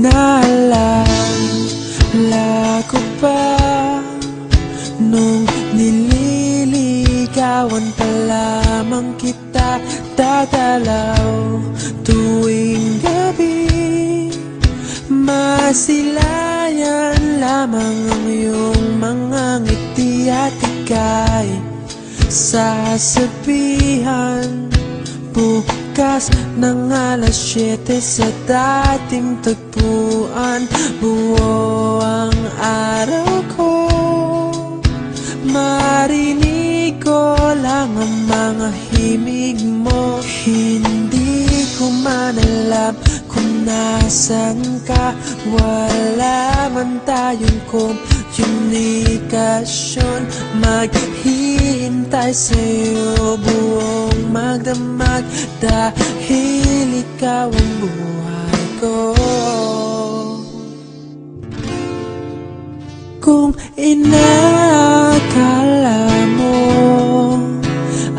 Naalala ko pa nung nililigawan pa lamang kita, dadalaw tuwing gabi. Masilayan lamang ang iyong mga ngiti at ika'y sasabihan bukas ng alas 7 sa dating tagpuan. Buo ang araw ko, marinig ko lang ang mga himig mo. Hindi ko man alam kung nasan ka, wala man tayong komunikasyon. Maghihintay sa'yo buong magdamag dahil ikaw ang buhay ko. Kung inakala mo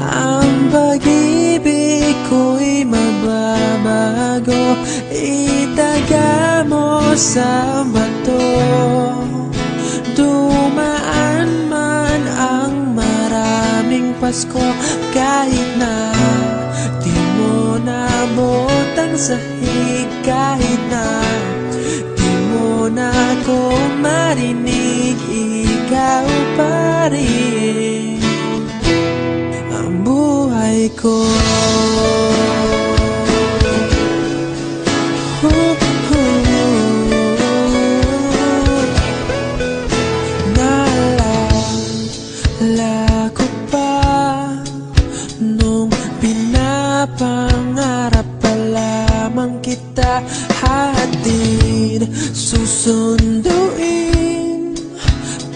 ang pag-ibig ko'y mababago, itaga mo sa bato. Dumaan man ang maraming Pasko, kahit na di mo naabot ang sahig, kahit na di mo na ako marinig, ikaw pa rin ang buhay ko. Naalala ko pa nung pinapangarap pa lamang kita, hatid susunduin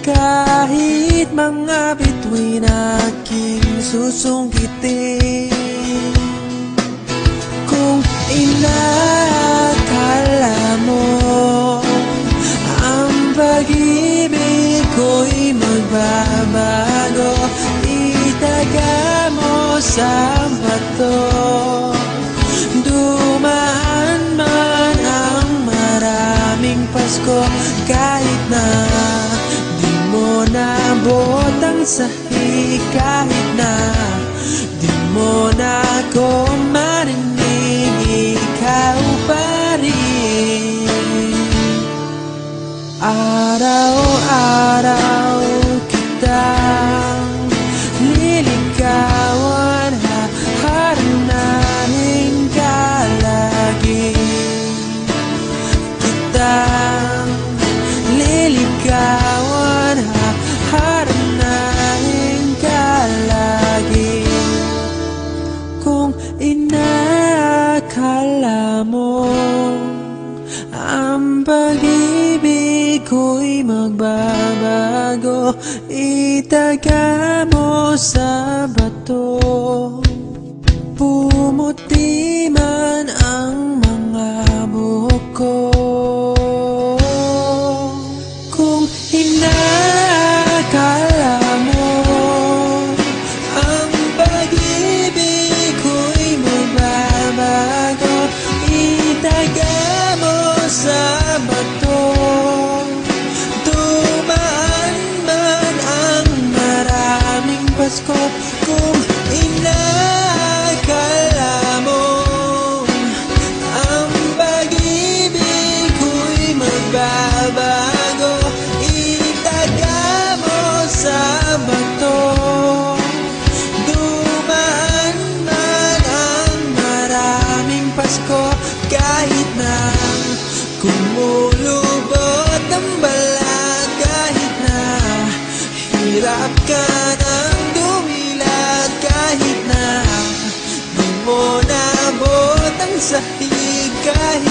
kahit mga bituin aking susungkitin. Kung inakala mo ang pag-ibig ko'y magbabago, itaga mo sa bato. Dumaan man ang maraming Pasko, kahit na di mo naabot ang sahig, kahit na di mo na ako marinig, ikaw pa rin. Araw-araw kitang liligawan, haharanahin ka lagi. Kitang liligawan, haharanahin ka lagi. Kung inakala mo ang pag-ibig ko'y magbabago, itaga mo sa bato. Pumuti man ang mga buhok ko. Kung inakala mo ang pag-ibig ko'y magbabago, itaga mo sa bato. Dumaan man ang maraming Pasko, kung inakala mo ang pag-ibig ko'y magbabago, itaga mo sa bato. Dumaan man ang maraming Pasko, kahit na kumulubot ang balat, kahit na hirap ka ng dumilat, kahit na di mo naabot ang sahig, kahit